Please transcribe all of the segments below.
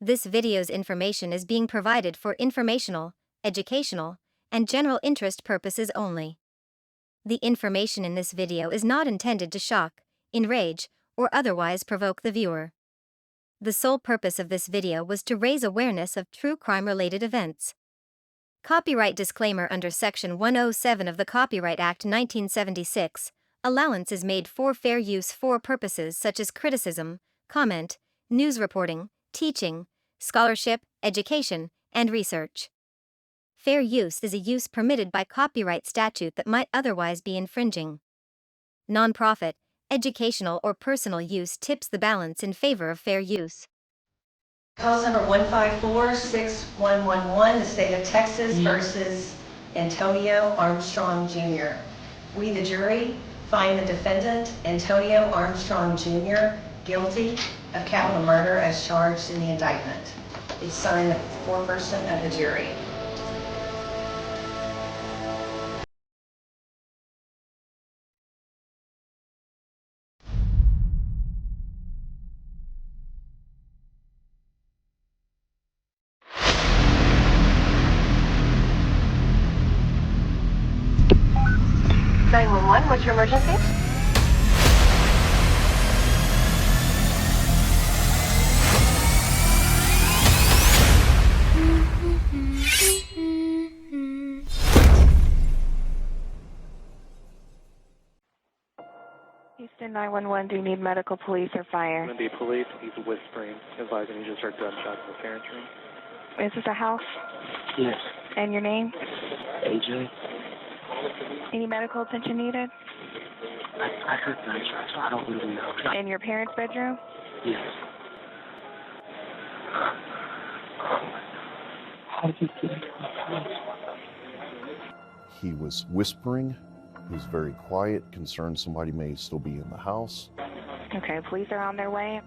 This video's information is being provided for informational, educational, and general interest purposes only. The information in this video is not intended to shock, enrage, or otherwise provoke the viewer. The sole purpose of this video was to raise awareness of true crime-related events. Copyright disclaimer: under Section 107 of the Copyright Act 1976, allowance is made for fair use for purposes such as criticism, comment, news reporting, teaching, scholarship, education, and research. Fair use is a use permitted by copyright statute that might otherwise be infringing. Nonprofit, educational, or personal use tips the balance in favor of fair use. Cause number 154-6111, the state of Texas versus Antonio Armstrong Jr. We, the jury, find the defendant, Antonio Armstrong Jr., guilty of capital murder as charged in the indictment. It's signed the foreperson of the jury. What's your emergency? Houston 911, do you need medical, police, or fire? I'm going to be police. He's whispering, advising he just heard gunshots in the parents' room. Is this a house? Yes. And your name? AJ. Any medical attention needed? I heard gunshots, so I don't really know. In your parents' bedroom? Yes. How did you get into my house? He was whispering. He was very quiet, concerned somebody may still be in the house. Okay, police are on their way.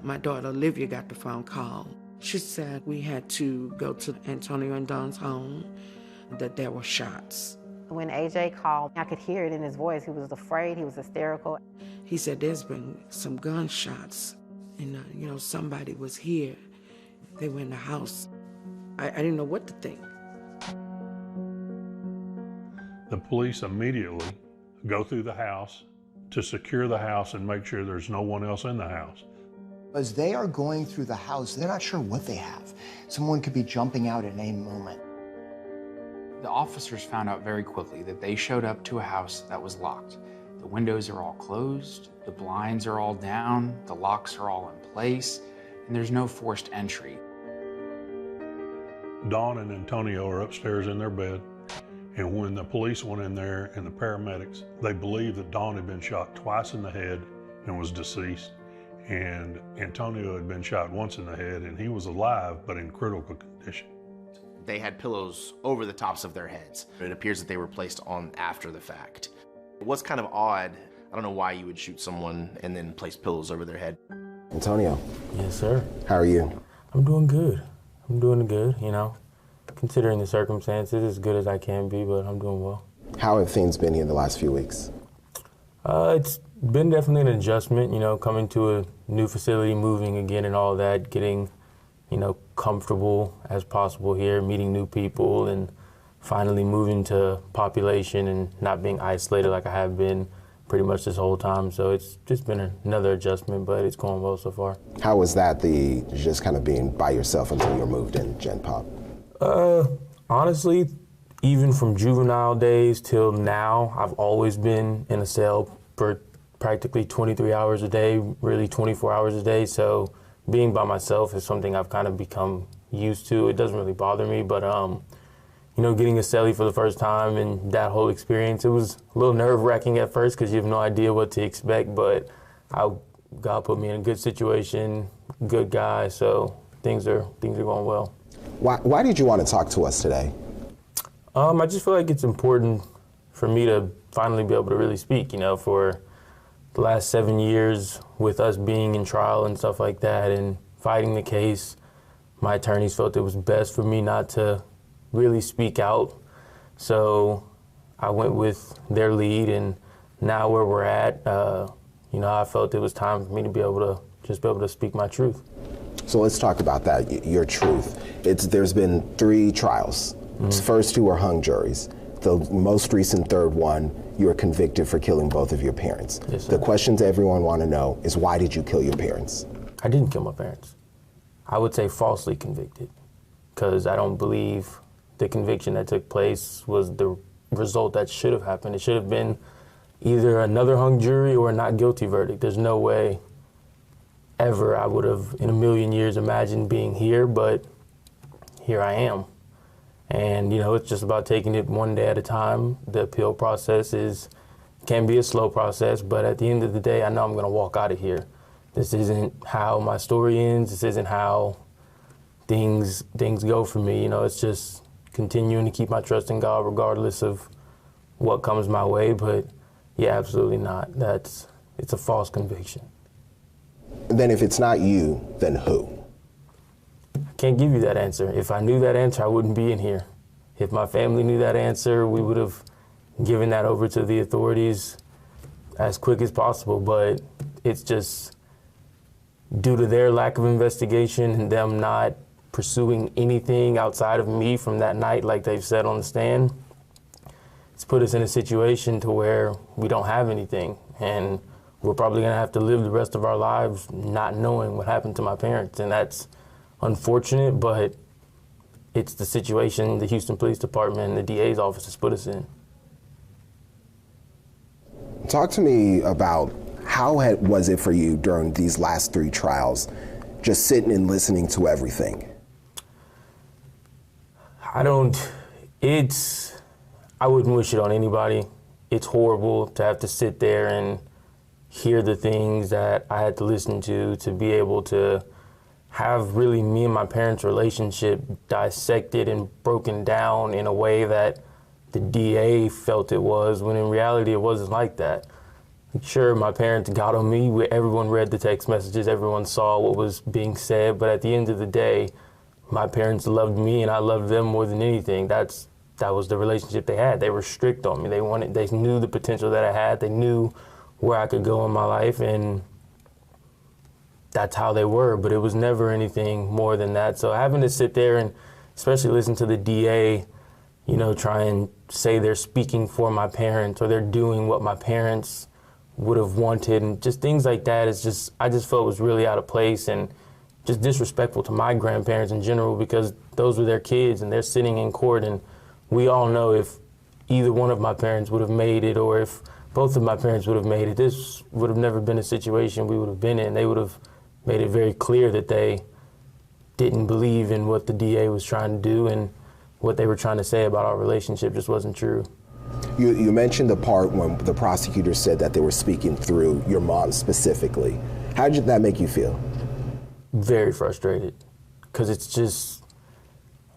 My daughter Olivia got the phone call. She said we had to go to Antonio and Don's home, that there were shots. When AJ called, I could hear it in his voice. He was afraid, he was hysterical. He said there's been some gunshots and, somebody was here. They were in the house. I didn't know what to think. The police immediately go through the house to secure the house and make sure there's no one else in the house. As they are going through the house, they're not sure what they have. Someone could be jumping out at any moment. The officers found out very quickly that they showed up to a house that was locked. The windows are all closed, the blinds are all down, the locks are all in place, and there's no forced entry. Dawn and Antonio are upstairs in their bed, and when the police went in there and the paramedics, they believed that Dawn had been shot twice in the head and was deceased, and Antonio had been shot once in the head and he was alive but in critical condition. They had pillows over the tops of their heads. It appears that they were placed on after the fact. What's kind of odd, I don't know why you would shoot someone and then place pillows over their head. Antonio. Yes, sir. How are you? I'm doing good. I'm doing good, considering the circumstances, as good as I can be, but I'm doing well. How have things been here the last few weeks? It's been definitely an adjustment, coming to a new facility, moving again and all that, getting, comfortable as possible here, meeting new people, and finally moving to population and not being isolated like I have been pretty much this whole time. So it's just been another adjustment, but it's going well so far. How was that, just kind of being by yourself until you were moved in Gen Pop? Honestly, even from juvenile days till now, I've always been in a cell for practically 23 hours a day, really 24 hours a day. So being by myself is something I've kind of become used to. It doesn't really bother me, but getting a cellie for the first time and that whole experience, it was a little nerve-wracking at first because you have no idea what to expect, but God put me in a good situation, good guy, so things are going well. Why did you want to talk to us today? I just feel like it's important for me to finally be able to really speak, for the last 7 years with us being in trial and stuff like that and fighting the case, my attorneys felt it was best for me not to really speak out. So I went with their lead, and now where we're at, I felt it was time for me to be able to speak my truth. So let's talk about that, your truth. There's been 3 trials. First 2 were hung juries. The most recent third one, you were convicted for killing both of your parents. Yes, sir. The questions everyone want to know is, why did you kill your parents? I didn't kill my parents. I would say falsely convicted, because I don't believe the conviction that took place was the result that should have happened. It should have been either another hung jury or a not guilty verdict. There's no way ever I would have in a million years imagined being here, but here I am. And, it's just about taking it one day at a time. The appeal process can be a slow process, but at the end of the day, I know I'm going to walk out of here. This isn't how my story ends. This isn't how things go for me. It's just continuing to keep my trust in God regardless of what comes my way. But yeah, absolutely not. It's a false conviction. Then if it's not you, then who? I can't give you that answer. If I knew that answer, I wouldn't be in here. If my family knew that answer, we would have given that over to the authorities as quick as possible. But it's just due to their lack of investigation and them not pursuing anything outside of me from that night, like they've said on the stand, it's put us in a situation to where we don't have anything. And we're probably going to have to live the rest of our lives not knowing what happened to my parents. And that's unfortunate, but it's the situation the Houston Police Department and the DA's office has put us in. Talk to me about how was it for you during these last 3 trials, just sitting and listening to everything? I wouldn't wish it on anybody. It's horrible to have to sit there and hear the things that I had to listen to be able to have really me and my parents' relationship dissected and broken down in a way that the DA felt it was, when in reality it wasn't like that. Sure, my parents got on me. Everyone read the text messages. Everyone saw what was being said. But at the end of the day, my parents loved me and I loved them more than anything. That was the relationship they had. They were strict on me. They knew the potential that I had. They knew where I could go in my life, and that's how they were. But it was never anything more than that. So having to sit there and especially listen to the DA, try and say they're speaking for my parents or they're doing what my parents would have wanted, and just things like that I just felt was really out of place and just disrespectful to my grandparents in general, because those were their kids and they're sitting in court, and we all know if either one of my parents would have made it or if both of my parents would have made it, this would have never been a situation we would have been in. They would have made it very clear that they didn't believe in what the DA was trying to do, and what they were trying to say about our relationship just wasn't true. You mentioned the part when the prosecutor said that they were speaking through your mom specifically. How did that make you feel? Very frustrated, because it's just,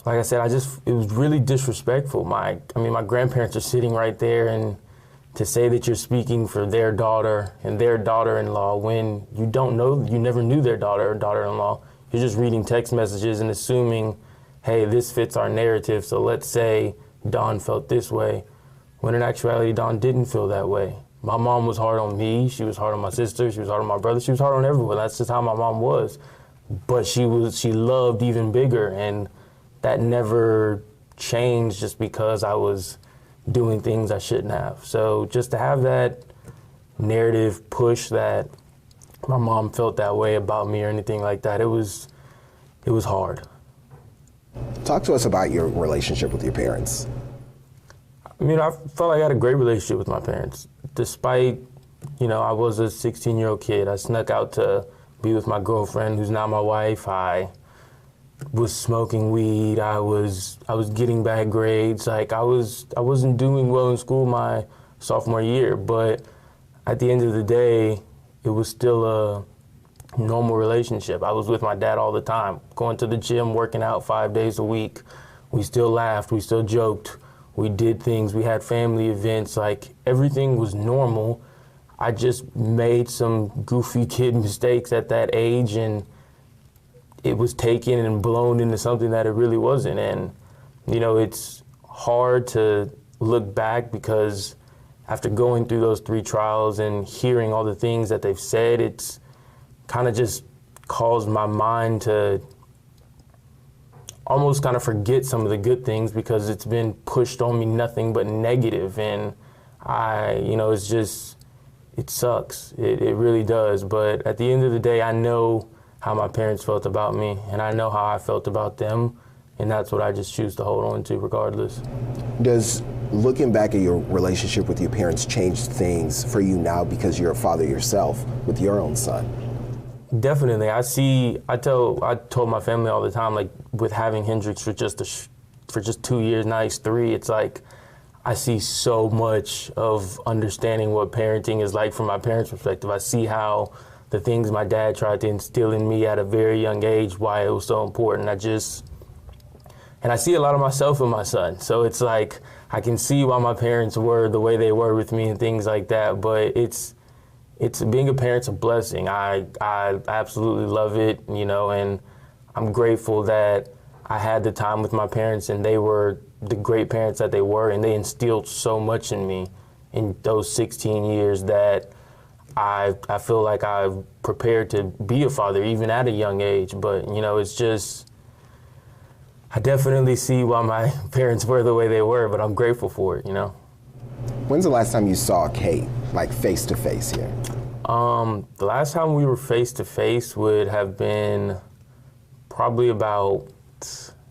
like I said, it was really disrespectful. My grandparents are sitting right there, and to say that you're speaking for their daughter and their daughter-in-law when you don't know, you never knew their daughter or daughter-in-law. You're just reading text messages and assuming, hey, this fits our narrative, so let's say Dawn felt this way, when in actuality, Dawn didn't feel that way. My mom was hard on me, she was hard on my sister, she was hard on my brother, she was hard on everyone. That's just how my mom was. But she loved even bigger, and that never changed just because I was doing things I shouldn't have. So just to have that narrative push that my mom felt that way about me or anything like that, it was hard. Talk to us about your relationship with your parents. I felt like I had a great relationship with my parents. Despite, I was a 16-year-old kid. I snuck out to be with my girlfriend, who's now my wife. I was smoking weed. I was getting bad grades. I wasn't doing well in school my sophomore year, but at the end of the day, it was still a normal relationship. I was with my dad all the time, going to the gym, working out 5 days a week. We still laughed, we still joked, we did things, we had family events, everything was normal. I just made some goofy kid mistakes at that age, and it was taken and blown into something that it really wasn't. And, it's hard to look back, because after going through those 3 trials and hearing all the things that they've said, it's kind of just caused my mind to almost kind of forget some of the good things because it's been pushed on me nothing but negative. And it's just, it sucks. It really does. But at the end of the day, I know how my parents felt about me, and I know how I felt about them. And that's what I just choose to hold on to regardless. Does looking back at your relationship with your parents change things for you now because you're a father yourself with your own son? Definitely. I told my family all the time, like with having Hendrix for just 2 years, now he's 3, it's like I see so much of understanding what parenting is like from my parents' perspective. I see how the things my dad tried to instill in me at a very young age, why it was so important. And I see a lot of myself in my son. So it's like, I can see why my parents were the way they were with me and things like that. But it's being a parent's a blessing. I absolutely love it, and I'm grateful that I had the time with my parents and they were the great parents that they were, and they instilled so much in me in those 16 years that I feel like I've prepared to be a father even at a young age. But, it's just, I definitely see why my parents were the way they were, but I'm grateful for it, When's the last time you saw Kate, like face to face here? The last time we were face to face would have been probably about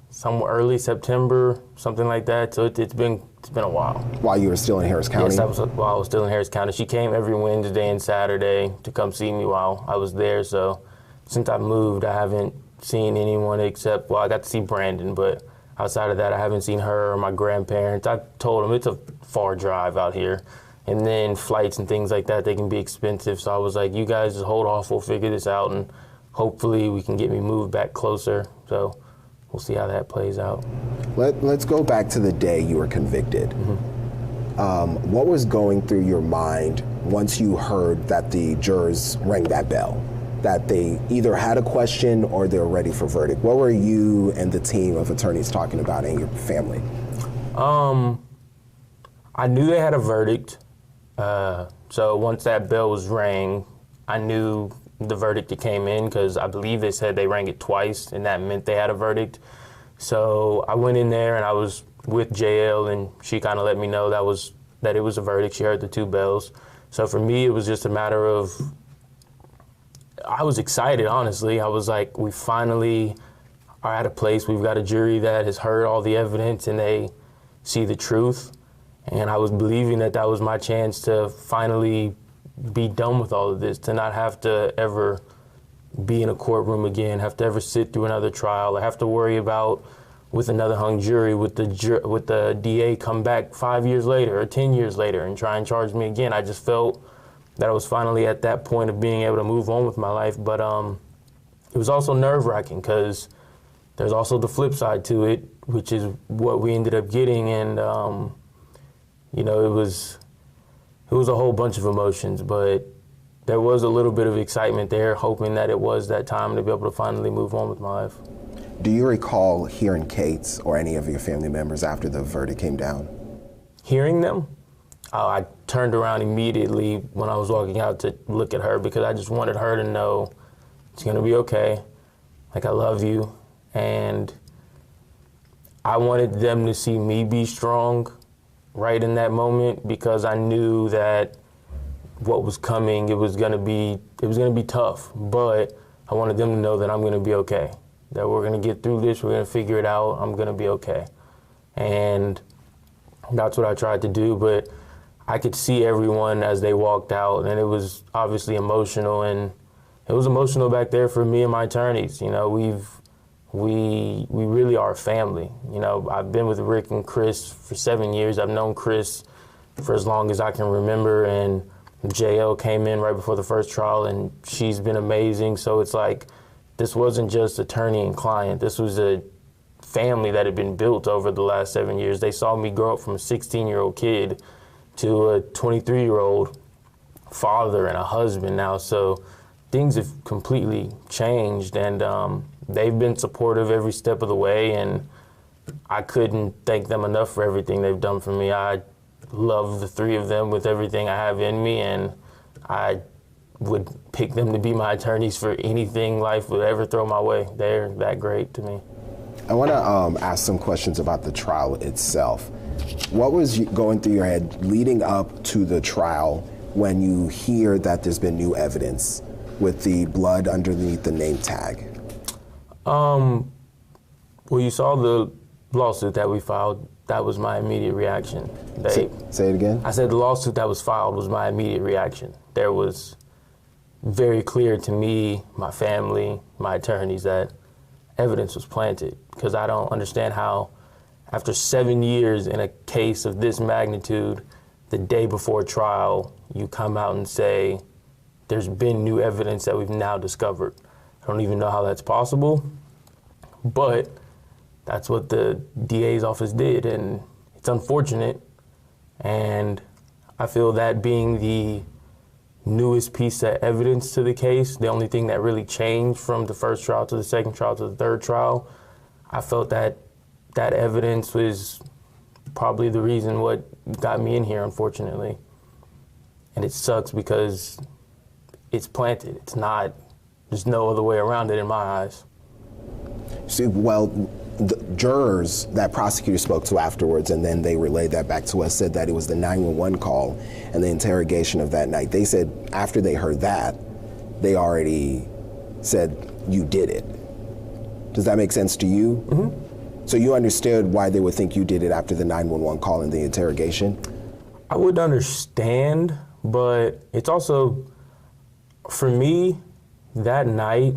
somewhere early September, something like that. So it's been a while. While you were still in Harris County? Yes, that was while I was still in Harris County. She came every Wednesday and Saturday to come see me while I was there. So since I moved, I haven't seen anyone except, I got to see Brandon, but outside of that, I haven't seen her or my grandparents. I told them it's a far drive out here. And then flights and things like that, they can be expensive. So I was like, you guys just hold off, we'll figure this out, and hopefully we can get me moved back closer. So we'll see how that plays out. Let's go back to the day you were convicted. What was going through your mind once you heard that the jurors rang that bell? That they either had a question or they were ready for verdict? What were you and the team of attorneys talking about in your family? I knew they had a verdict. So once that bell was rang, I knew the verdict that came in because I believe they said they rang it twice and that meant they had a verdict. So I went in there and I was with JL and she kind of let me know that it was a verdict. She heard the 2 bells. So for me, it was just a matter of, I was excited, honestly. I was like, we finally are at a place, we've got a jury that has heard all the evidence and they see the truth. And I was believing that that was my chance to finally be done with all of this, to not have to ever be in a courtroom again, have to ever sit through another trial, or have to worry about with another hung jury, with the DA come back 5 years later or 10 years later and try and charge me again. I just felt that I was finally at that point of being able to move on with my life. But it was also nerve-wracking because there's also the flip side to it, which is what we ended up getting. And, it was a whole bunch of emotions, but there was a little bit of excitement there, hoping that it was that time to be able to finally move on with my life. Do you recall hearing Kate's or any of your family members after the verdict came down? Hearing them? I turned around immediately when I was walking out to look at her because I just wanted her to know it's gonna be okay. Like, I love you. And I wanted them to see me be strong right in that moment because I knew that what was coming, it was gonna be tough, but I wanted them to know that I'm gonna be okay, that we're gonna get through this, we're gonna figure it out, I'm gonna be okay. And that's what I tried to do, but I could see everyone as they walked out, and it was obviously emotional, and it was emotional back there for me and my attorneys. We really are a family. I've been with Rick and Chris for 7 years. I've known Chris for as long as I can remember, and JL came in right before the first trial, and she's been amazing. So it's like, this wasn't just attorney and client. This was a family that had been built over the last 7 years. They saw me grow up from a 16-year-old kid to a 23-year-old father and a husband now. So things have completely changed, and they've been supportive every step of the way, and I couldn't thank them enough for everything they've done for me. I love the 3 of them with everything I have in me, and I would pick them to be my attorneys for anything life would ever throw my way. They're that great to me. I want to ask some questions about the trial itself. What was going through your head leading up to the trial when you hear that there's been new evidence with the blood underneath the name tag? Well, you saw the lawsuit that we filed. That was my immediate reaction. Say it again? I said the lawsuit that was filed was my immediate reaction. There was very clear to me, my family, my attorneys, that evidence was planted, because I don't understand how, after 7 years in a case of this magnitude, the day before trial, you come out and say, there's been new evidence that we've now discovered. I don't even know how that's possible, but that's what the DA's office did, and it's unfortunate. And I feel that being the newest piece of evidence to the case, the only thing that really changed from the first trial to the second trial to the third trial, I felt that that evidence was probably the reason what got me in here, unfortunately. And it sucks because it's planted. It's not, there's no other way around it in my eyes. See, well, the jurors that prosecutor spoke to afterwards, and then they relayed that back to us, said that it was the 911 call and the interrogation of that night. They said after they heard that, they already said you did it. Does that make sense to you? Mm-hmm. So you understood why they would think you did it after the 911 call and the interrogation? I would understand, but it's also, for me, that night,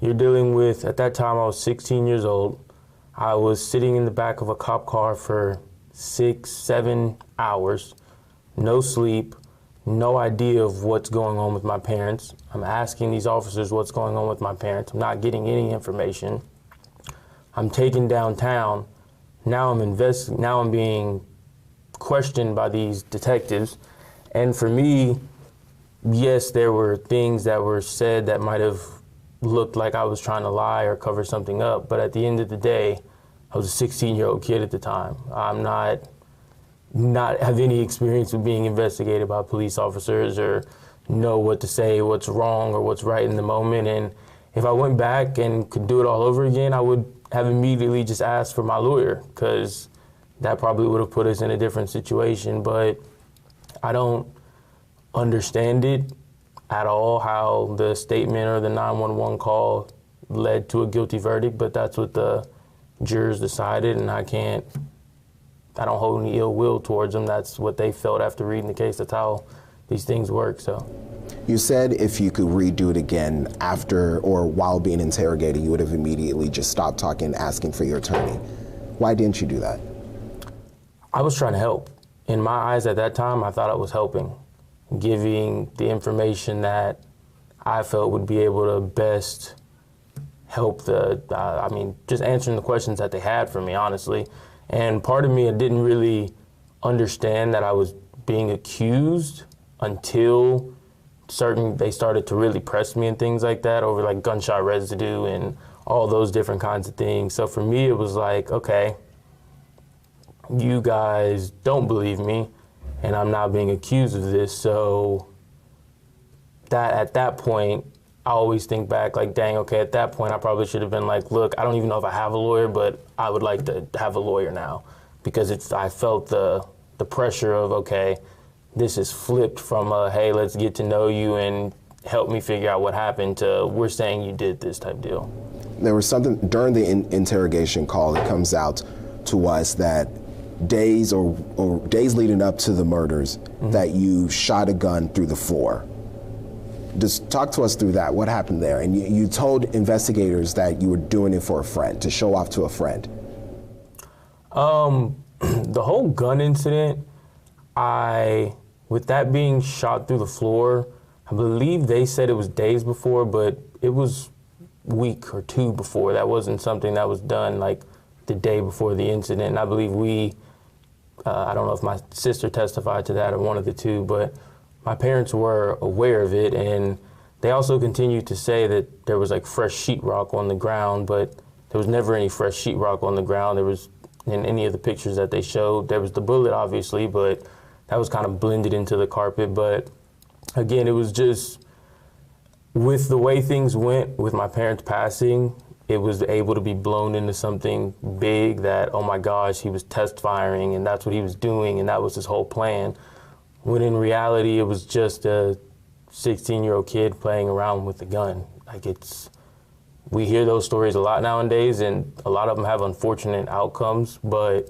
you're dealing with, at that time I was 16 years old. I was sitting in the back of a cop car for 6-7 hours, no sleep, no idea of what's going on with my parents. I'm asking these officers what's going on with my parents. I'm not getting any information. I'm taken downtown. Now I'm being questioned by these detectives. And for me, yes, there were things that were said that might have looked like I was trying to lie or cover something up, but at the end of the day, I was a 16-year-old kid at the time. I'm not have any experience with being investigated by police officers or know what to say, what's wrong or what's right in the moment. And if I went back and could do it all over again, I would have immediately just asked for my lawyer, because that probably would have put us in a different situation. But I don't understand it at all, how the statement or the 911 call led to a guilty verdict, but that's what the jurors decided, and I don't hold any ill will towards them. That's what they felt after reading the case. That's how these things work, so. You said if you could redo it again after or while being interrogated, you would have immediately just stopped talking, asking for your attorney. Why didn't you do that? I was trying to help. In my eyes at that time, I thought I was helping, giving the information that I felt would be able to best help just answering the questions that they had for me, honestly. And part of me, I didn't really understand that I was being accused until they started to really press me and things like that over like gunshot residue and all those different kinds of things. So for me, it was like, okay, you guys don't believe me and I'm not being accused of this. So that at that point, I always think back like, dang, okay, at that point, I probably should have been like, look, I don't even know if I have a lawyer, but I would like to have a lawyer now, because I felt the pressure of, okay, this is flipped from a, hey, let's get to know you and help me figure out what happened, to we're saying you did this type deal. There was something during the interrogation call that comes out to us that days leading up to the murders, mm-hmm. that you shot a gun through the floor. Just talk to us through that. What happened there? And you told investigators that you were doing it for a friend, to show off to a friend. The whole gun incident, with that being shot through the floor, I believe they said it was days before, but it was a week or two before. That wasn't something that was done like the day before the incident. And I believe I don't know if my sister testified to that or one of the two, but my parents were aware of it, and they also continued to say that there was like fresh sheetrock on the ground, but there was never any fresh sheetrock on the ground. There was, in any of the pictures that they showed, there was the bullet obviously, but that was kind of blended into the carpet. But again, it was just with the way things went with my parents passing, it was able to be blown into something big that, oh my gosh, he was test firing and that's what he was doing and that was his whole plan. When in reality, it was just a 16-year-old kid playing around with a gun. Like we hear those stories a lot nowadays and a lot of them have unfortunate outcomes, but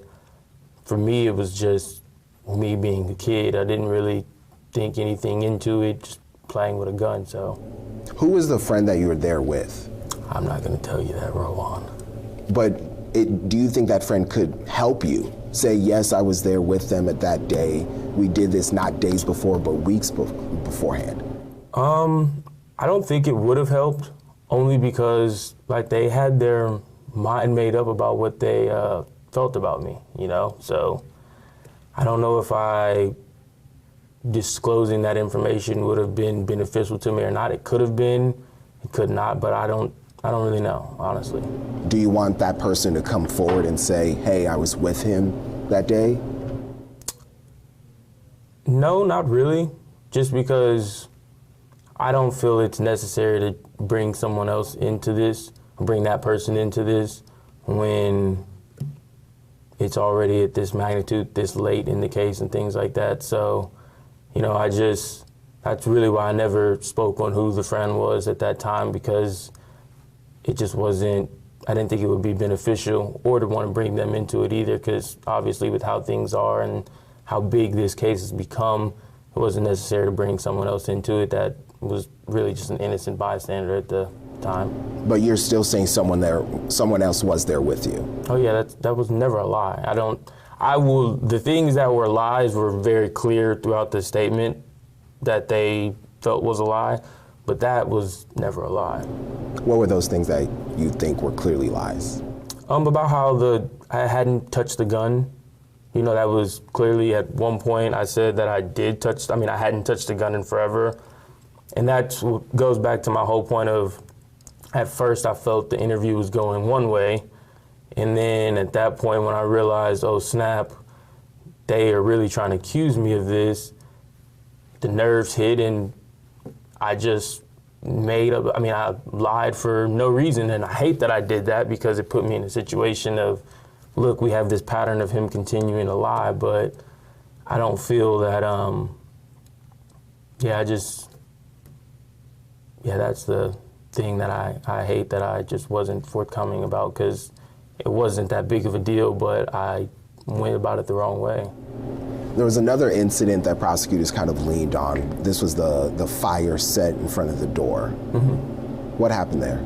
for me, it was just me being a kid. I didn't really think anything into it, just playing with a gun, so. Who was the friend that you were there with? I'm not gonna tell you that, Rowan. But do you think that friend could help you? Say, yes, I was there with them at that day. We did this not days before, but weeks beforehand. I don't think it would have helped, only because like they had their mind made up about what they felt about me, you know? So I don't know if disclosing that information would have been beneficial to me or not. It could have been, it could not, but I don't really know, honestly. Do you want that person to come forward and say, hey, I was with him that day? No, not really. Just because I don't feel it's necessary to bring someone else into this, bring that person into this when it's already at this magnitude, this late in the case and things like that. So, you know, that's really why I never spoke on who the friend was at that time, because it just wasn't, I didn't think it would be beneficial or to want to bring them into it either, because obviously with how things are and how big this case has become, it wasn't necessary to bring someone else into it that was really just an innocent bystander at the time. But you're still saying someone else was there with you? Oh yeah, that was never a lie. The things that were lies were very clear throughout the statement that they felt was a lie, but that was never a lie. What were those things that you think were clearly lies? About how I hadn't touched the gun. You know, that was clearly at one point I said that I hadn't touched the gun in forever. And that goes back to my whole point of, at first I felt the interview was going one way. And then at that point when I realized, oh snap, they are really trying to accuse me of this, the nerves hit and I just I lied for no reason, and I hate that I did that because it put me in a situation of, look, we have this pattern of him continuing to lie, but I don't feel that, that's the thing that I hate that I just wasn't forthcoming about, because it wasn't that big of a deal, but I went about it the wrong way. There was another incident that prosecutors kind of leaned on. This was the fire set in front of the door. Mm-hmm. What happened there?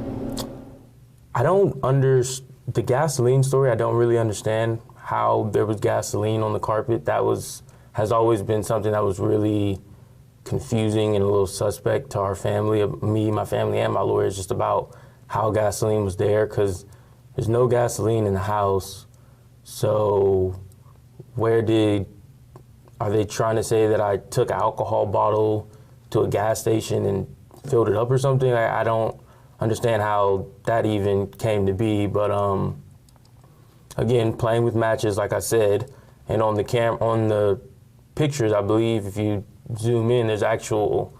The gasoline story, I don't really understand how there was gasoline on the carpet. That has always been something that was really confusing and a little suspect to our family, me, my family, and my lawyers, just about how gasoline was there, because there's no gasoline in the house. So are they trying to say that I took an alcohol bottle to a gas station and filled it up or something? I don't understand how that even came to be, but again, playing with matches, like I said, and on the pictures, I believe if you zoom in, there's actual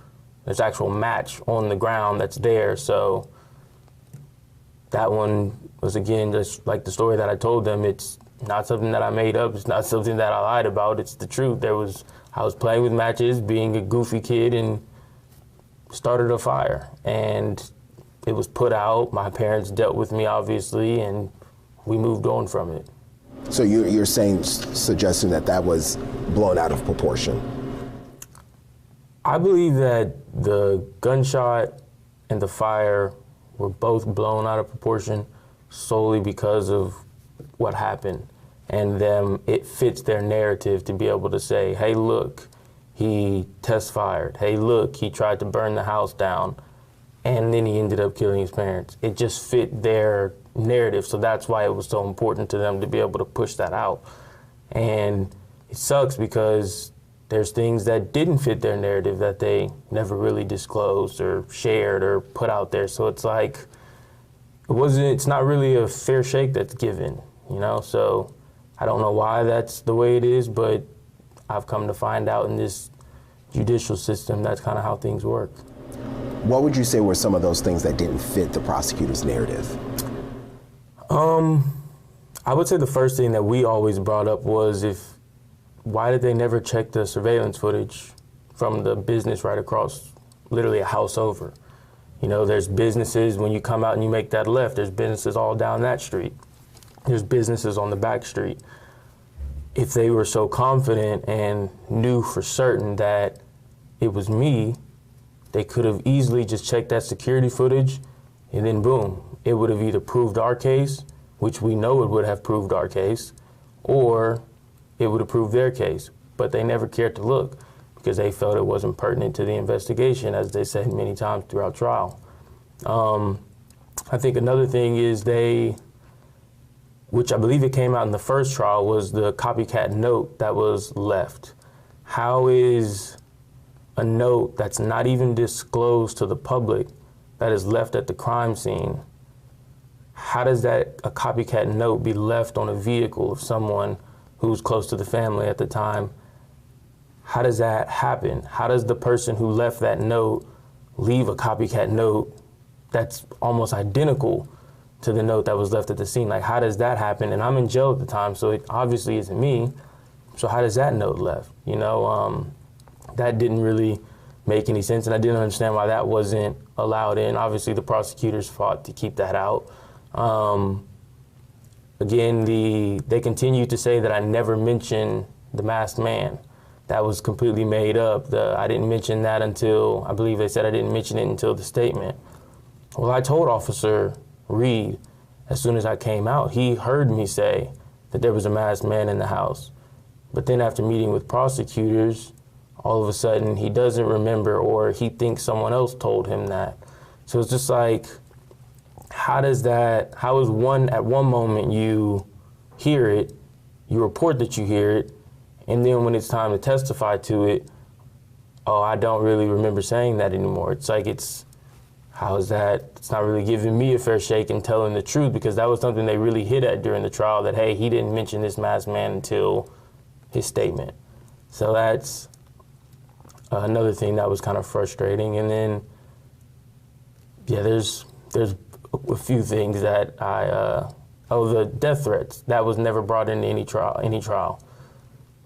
match on the ground that's there. So that one was, again, just like the story that I told them. It's not something that I made up. It's not something that I lied about. It's the truth. I was playing with matches, being a goofy kid, and started a fire. And it was put out. My parents dealt with me, obviously, and we moved on from it. So you're suggesting that was blown out of proportion? I believe that the gunshot and the fire were both blown out of proportion solely because of what happened. And it fits their narrative to be able to say, hey, look, he test fired. Hey, look, he tried to burn the house down. And then he ended up killing his parents. It just fit their narrative. So that's why it was so important to them to be able to push that out. And it sucks because there's things that didn't fit their narrative that they never really disclosed or shared or put out there. So it's like, it's not really a fair shake that's given, you know? So I don't know why that's the way it is, but I've come to find out in this judicial system, that's kind of how things work. What would you say were some of those things that didn't fit the prosecutor's narrative? I would say the first thing that we always brought up was why did they never check the surveillance footage from the business right across, literally a house over? You know, there's businesses, when you come out and you make that left, there's businesses all down that street. There's businesses on the back street. If they were so confident and knew for certain that it was me, they could have easily just checked that security footage, and then boom, it would have either proved our case, which we know it would have proved our case, or it would have proved their case. But they never cared to look because they felt it wasn't pertinent to the investigation, as they said many times throughout trial. I think another thing is which I believe it came out in the first trial, was the copycat note that was left. How is a note that's not even disclosed to the public, that is left at the crime scene, how does a copycat note be left on a vehicle of someone who's close to the family at the time? How does that happen? How does the person who left that note leave a copycat note that's almost identical to the note that was left at the scene? Like, how does that happen? And I'm in jail at the time, so it obviously isn't me. So how does that note left? You know, that didn't really make any sense, and I didn't understand why that wasn't allowed in. Obviously, the prosecutors fought to keep that out. Again, they continued to say that I never mentioned the masked man. That was completely made up. I didn't mention that until, I believe they said I didn't mention it until the statement. Well, I told Officer Reed, as soon as I came out, he heard me say that there was a masked man in the house. But then after meeting with prosecutors, all of a sudden he doesn't remember, or he thinks someone else told him that. So it's just like, how is at one moment you hear it, you report that you hear it, and then when it's time to testify to it, oh, I don't really remember saying that anymore. It's like, how is that? It's not really giving me a fair shake and telling the truth, because that was something they really hit at during the trial, that, hey, he didn't mention this masked man until his statement. So that's another thing that was kind of frustrating. And then, yeah, there's a few things that the death threats, that was never brought into any trial.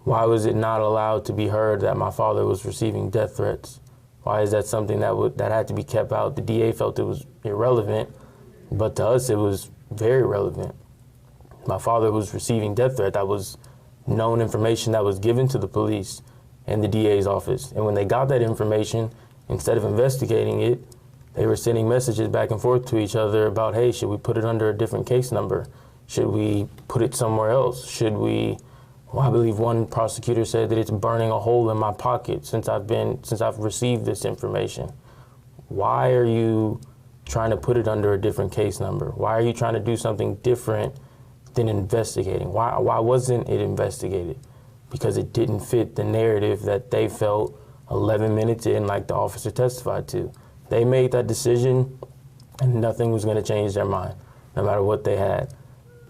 Why was it not allowed to be heard that my father was receiving death threats? Why is that something that had to be kept out? The DA felt it was irrelevant, but to us it was very relevant. My father was receiving death threat. That was known information that was given to the police and the DA's office. And when they got that information, instead of investigating it, they were sending messages back and forth to each other about, hey, should we put it under a different case number? Should we put it somewhere else? Should we? Well, I believe one prosecutor said that it's burning a hole in my pocket since I've received this information. Why are you trying to put it under a different case number? Why are you trying to do something different than investigating? Why wasn't it investigated? Because it didn't fit the narrative that they felt 11 minutes in, like the officer testified to. They made that decision and nothing was going to change their mind, no matter what they had.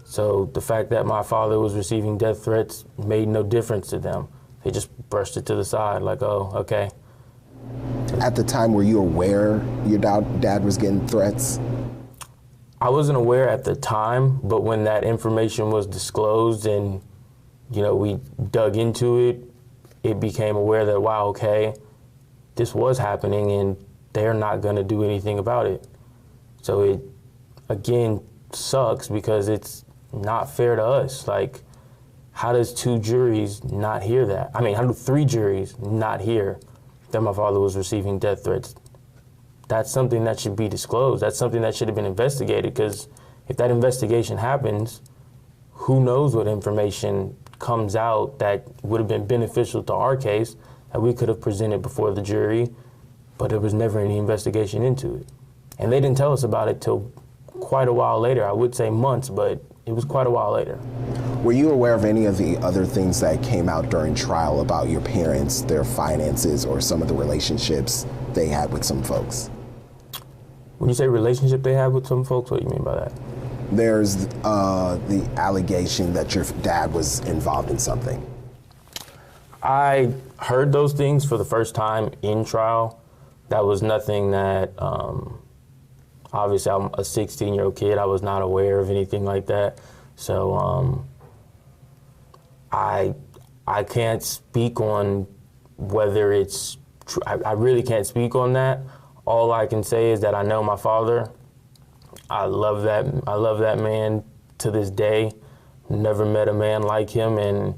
So the fact that my father was receiving death threats made no difference to them. They just brushed it to the side, like, oh, okay. At the time, were you aware your dad was getting threats? I wasn't aware at the time, but when that information was disclosed and, you know, we dug into it, it became aware that, wow, okay, this was happening and they're not going to do anything about it. So it, again, sucks because it's not fair to us. Like, how does 2 juries not hear that? I mean, how do 3 juries not hear that my father was receiving death threats? That's something that should be disclosed. That's something that should have been investigated, because if that investigation happens, who knows what information comes out that would have been beneficial to our case that we could have presented before the jury, but there was never any investigation into it. And they didn't tell us about it till quite a while later. I would say months, but it was quite a while later. Were you aware of any of the other things that came out during trial about your parents, their finances, or some of the relationships they had with some folks? When you say relationship they had with some folks, what do you mean by that? There's the allegation that your dad was involved in something. I heard those things for the first time in trial. that was nothing that, obviously I'm a 16-year-old kid. I was not aware of anything like that. So I can't speak on whether it's true. I really can't speak on that. All I can say is that I know my father. I love that man to this day. Never met a man like him, and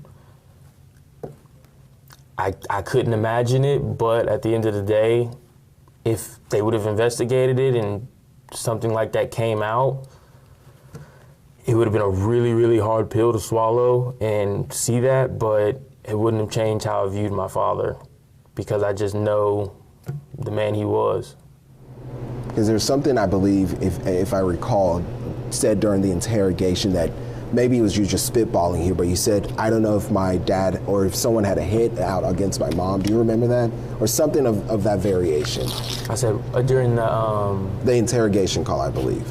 I couldn't imagine it, but at the end of the day, if they would have investigated it and something like that came out, it would have been a really, really hard pill to swallow and see that, but it wouldn't have changed how I viewed my father, because I just know the man he was. Because there's something I believe, if I recall, said during the interrogation that maybe it was you just spitballing here, but you said, I don't know if my dad or if someone had a hit out against my mom. Do you remember that? Or something of that variation? I said during the interrogation call, I believe.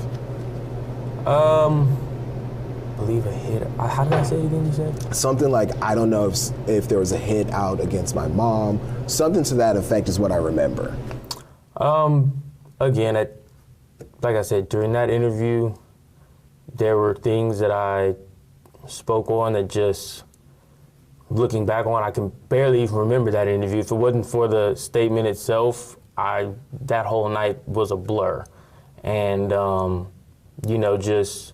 Believe a hit. How did I say it again, you said? Something like, I don't know if there was a hit out against my mom. Something to that effect is what I remember. Again, like I said, during that interview, there were things that I spoke on that just, looking back on, I can barely even remember that interview. If it wasn't for the statement itself, that whole night was a blur. And, just,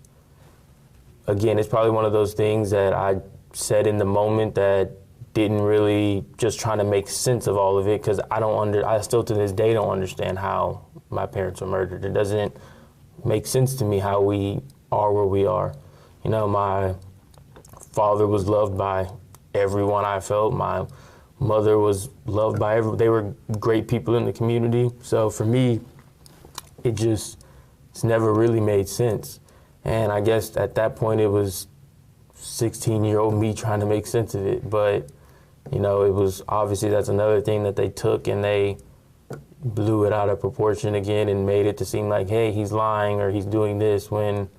again, it's probably one of those things that I said in the moment that didn't really, just trying to make sense of all of it, because I still to this day don't understand how my parents were murdered. It doesn't make sense to me how we are where we are. My father was loved by everyone I felt. My mother was loved by everyone. They were great people in the community. So for me, it's never really made sense. And I guess at that point it was 16-year-old me trying to make sense of it. But, it was obviously, that's another thing that they took and they blew it out of proportion again and made it to seem like, hey, he's lying or he's doing this, when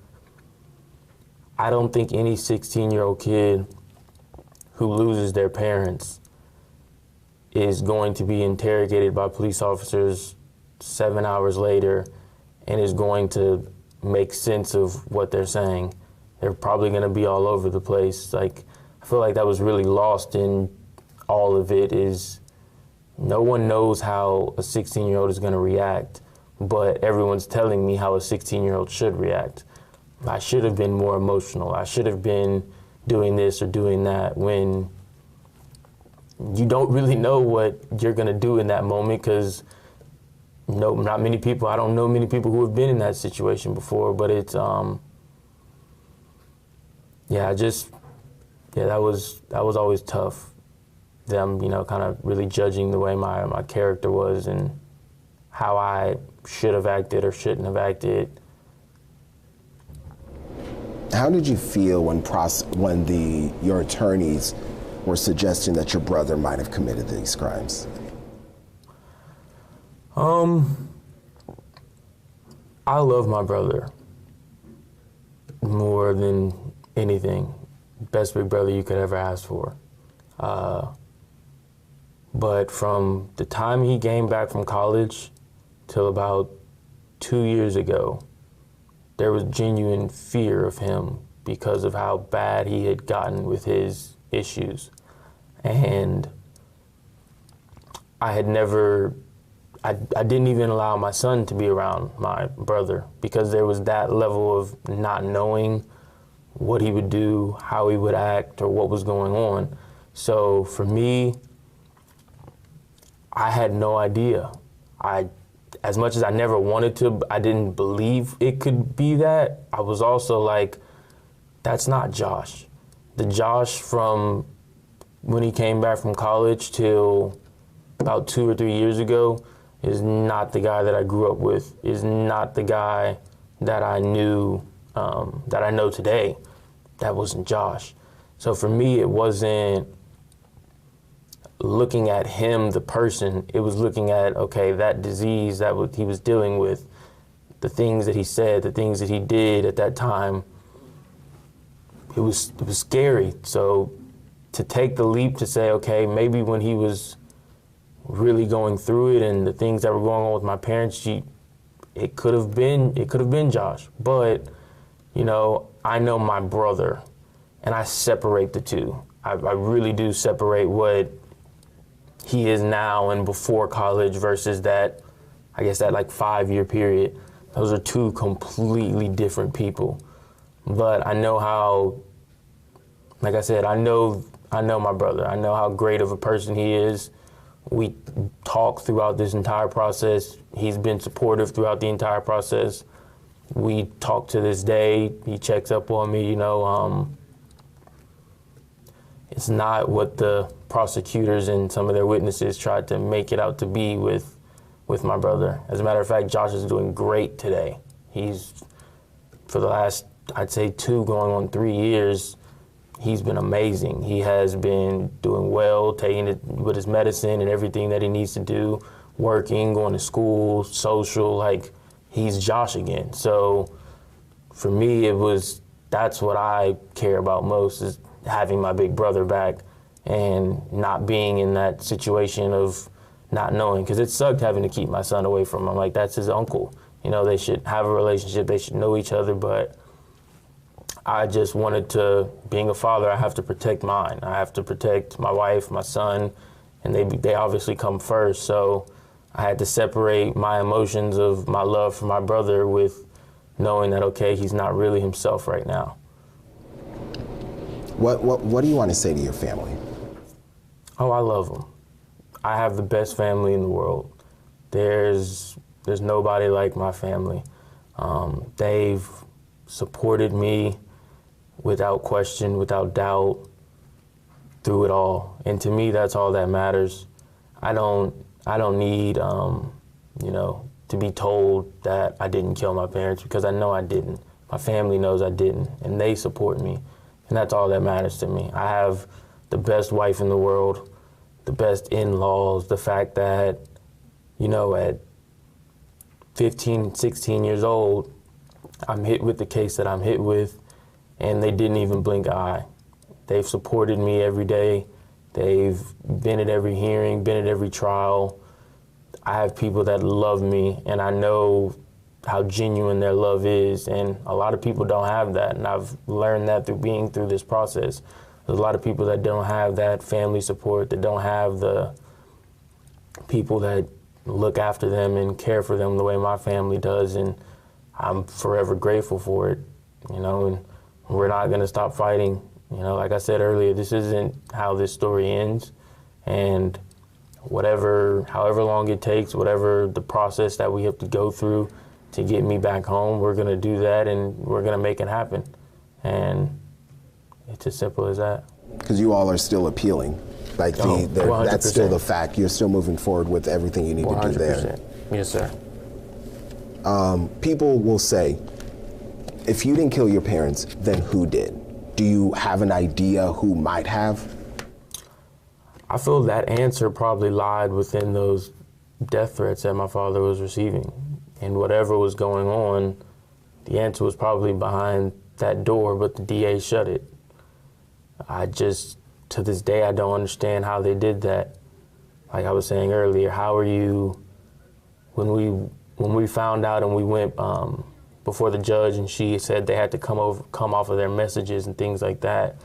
I don't think any 16-year-old kid who loses their parents is going to be interrogated by police officers 7 hours later and is going to make sense of what they're saying. They're probably going to be all over the place. I feel like that was really lost in all of it, is no one knows how a 16-year-old is going to react, but everyone's telling me how a 16-year-old should react. I should have been more emotional. I should have been doing this or doing that, when you don't really know what you're going to do in that moment, because not many people, I don't know many people who have been in that situation before, but it's, that was always tough. Them, kind of really judging the way my character was and how I should have acted or shouldn't have acted. How did you feel when your attorneys were suggesting that your brother might have committed these crimes? I love my brother more than anything. Best big brother you could ever ask for. But from the time he came back from college till about 2 years ago, there was genuine fear of him because of how bad he had gotten with his issues. And I didn't even allow my son to be around my brother, because there was that level of not knowing what he would do, how he would act, or what was going on. So for me, I had no idea. As much as I never wanted to, I didn't believe it could be that. I was also like, that's not Josh. The Josh from when he came back from college till about 2 or 3 years ago is not the guy that I grew up with, is not the guy that I knew, that I know today. That wasn't Josh. So for me, it wasn't looking at him, the person. It was looking at, okay, that disease that he was dealing with, the things that he said, the things that he did at that time. It was scary. So to take the leap to say, okay, maybe when he was really going through it and the things that were going on with my parents, it could have been Josh. But, you know, I know my brother, and I separate the two. I really do separate what he is now and before college versus that, I guess, that like 5-year period. Those are two completely different people. But I know how, like I said, I know my brother. I know how great of a person he is. We talk throughout this entire process. He's been supportive throughout the entire process. We talk to this day. He checks up on me, you know. It's not what the prosecutors and some of their witnesses tried to make it out to be with my brother. As a matter of fact, Josh is doing great today. He's, for the last, I'd say 2 going on 3 years, he's been amazing. He has been doing well, taking it with his medicine and everything that he needs to do, working, going to school, social, like he's Josh again. So for me, that's what I care about most, is having my big brother back and not being in that situation of not knowing, because it sucked having to keep my son away from him. Like, that's his uncle. You know, they should have a relationship, they should know each other, but I just wanted to, being a father, I have to protect mine. I have to protect my wife, my son, and they obviously come first. So I had to separate my emotions of my love for my brother with knowing that, okay, he's not really himself right now. What do you want to say to your family? Oh, I love them. I have the best family in the world. There's nobody like my family. They've supported me without question, without doubt, through it all. And to me, that's all that matters. I don't need, you know, to be told that I didn't kill my parents, because I know I didn't. My family knows I didn't, and they support me. And that's all that matters to me. I have the best wife in the world, the best in-laws, the fact that, you know, at 15, 16 years old, I'm hit with the case that I'm hit with, and they didn't even blink an eye. They've supported me every day. They've been at every hearing, been at every trial. I have people that love me, and I know how genuine their love is, and a lot of people don't have that, and I've learned that through being through this process. There's a lot of people that don't have that family support, that don't have the people that look after them and care for them the way my family does, and I'm forever grateful for it, you know, and we're not gonna stop fighting. You know, like I said earlier, this isn't how this story ends, and however long it takes, whatever the process that we have to go through to get me back home, we're gonna do that, and we're gonna make it happen. And it's as simple as that. Because you all are still appealing. Like, that's still the fact. You're still moving forward with everything you need to do there. Yes, sir. People will say, if you didn't kill your parents, then who did? Do you have an idea who might have? I feel that answer probably lied within those death threats that my father was receiving. And whatever was going on, the answer was probably behind that door, but the DA shut it. To this day, I don't understand how they did that. Like I was saying earlier, how are you, when we found out and we went before the judge and she said they had to come off of their messages and things like that,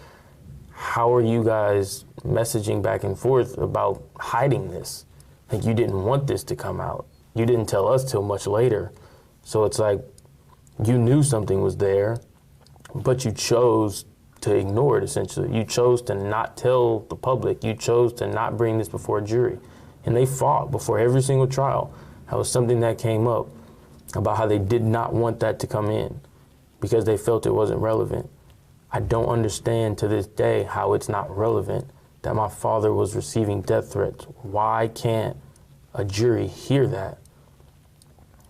how are you guys messaging back and forth about hiding this? Like, you didn't want this to come out. You didn't tell us till much later. So it's like, you knew something was there, but you chose to ignore it, essentially. You chose to not tell the public. You chose to not bring this before a jury. And they fought before every single trial. That was something that came up about how they did not want that to come in because they felt it wasn't relevant. I don't understand to this day how it's not relevant that my father was receiving death threats. Why can't a jury hear that?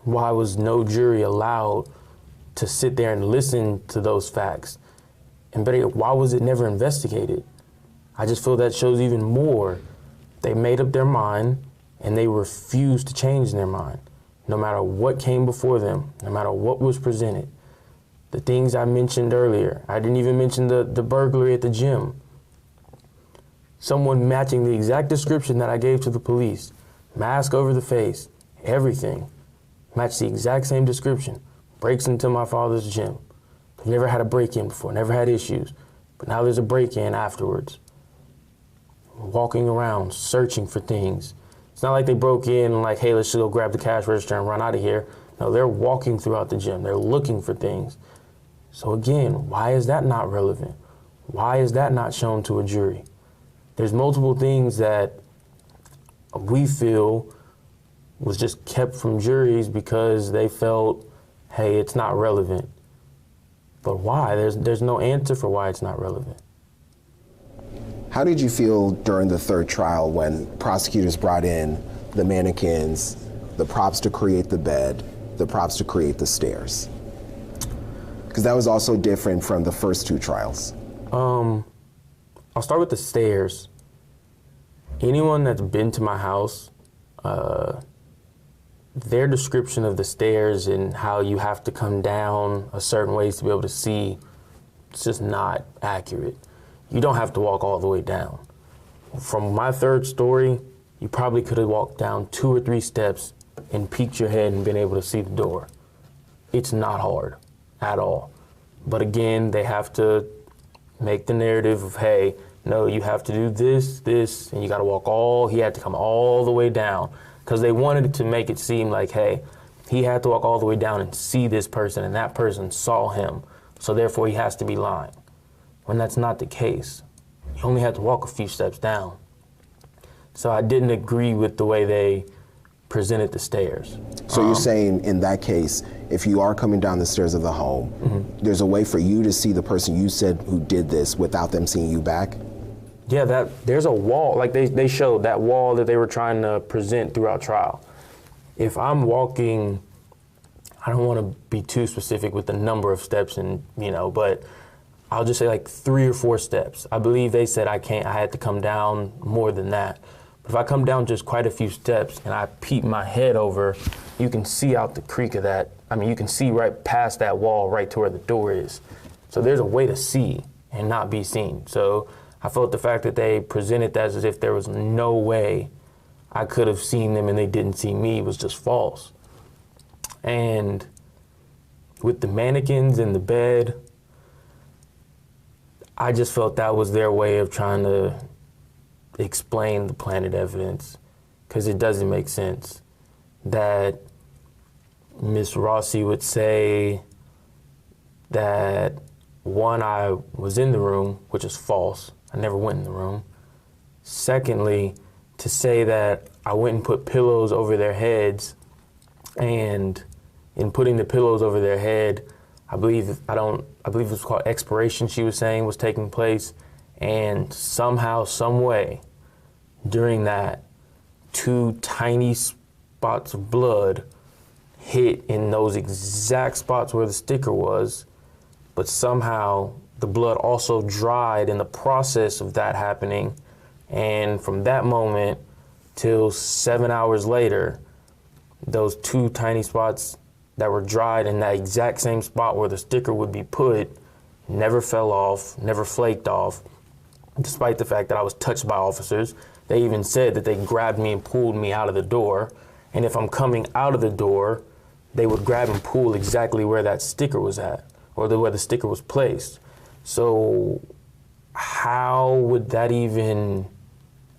Why was no jury allowed to sit there and listen to those facts? And better yet, why was it never investigated? I just feel that shows even more. They made up their mind and they refused to change their mind. No matter what came before them, no matter what was presented. The things I mentioned earlier, I didn't even mention the burglary at the gym. Someone matching the exact description that I gave to the police. mask over the face, everything. Matched the exact same description. Breaks into my father's gym. They've never had a break-in before, never had issues. But now there's a break-in afterwards. Walking around, searching for things. It's not like they broke in and like, hey, let's just go grab the cash register and run out of here. No, they're walking throughout the gym. They're looking for things. So again, why is that not relevant? Why is that not shown to a jury? There's multiple things that we feel was just kept from juries because they felt, hey, it's not relevant. But why? There's no answer for why it's not relevant. How did you feel during the third trial when prosecutors brought in the mannequins, the props to create the bed, the props to create the stairs? Because that was also different from the first two trials. I'll start with the stairs. Anyone that's been to my house, their description of the stairs and how you have to come down a certain ways to be able to see, it's just not accurate. You don't have to walk all the way down. From my third story, you probably could have walked down 2 or 3 steps and peeked your head and been able to see the door. It's not hard at all. But again, they have to make the narrative of, hey, no, you have to do this, this, and you gotta he had to come all the way down. Because they wanted to make it seem like, hey, he had to walk all the way down and see this person, and that person saw him, so therefore he has to be lying. When that's not the case. You only have to walk a few steps down. So I didn't agree with the way they presented the stairs. So you're saying in that case, if you are coming down the stairs of the home, there's a way for you to see the person you said who did this without them seeing you back? Yeah, there's a wall, like they showed that wall that they were trying to present throughout trial. If I'm walking, I don't want to be too specific with the number of steps and, but I'll just say like 3 or 4 steps. I believe they said I had to come down more than that. But if I come down just quite a few steps and I peep my head over, you can see out the creak of that. I mean, you can see right past that wall, right to where the door is. So there's a way to see and not be seen. So I felt the fact that they presented that as if there was no way I could have seen them and they didn't see me was just false. And with the mannequins and the bed, I just felt that was their way of trying to explain the planted evidence, because it doesn't make sense that Miss Rossi would say that, one, I was in the room, which is false. I never went in the room. Secondly, to say that I went and put pillows over their heads, and in putting the pillows over their head, I believe it was called expiration, she was saying, was taking place. And somehow, some way, during that, 2 tiny spots of blood hit in those exact spots where the sticker was, but somehow the blood also dried in the process of that happening. And from that moment till 7 hours later, those 2 tiny spots that were dried in that exact same spot where the sticker would be put never fell off, never flaked off, despite the fact that I was touched by officers. They even said that they grabbed me and pulled me out of the door. And if I'm coming out of the door, they would grab and pull exactly where that sticker was at, or where the sticker was placed. So how would that even,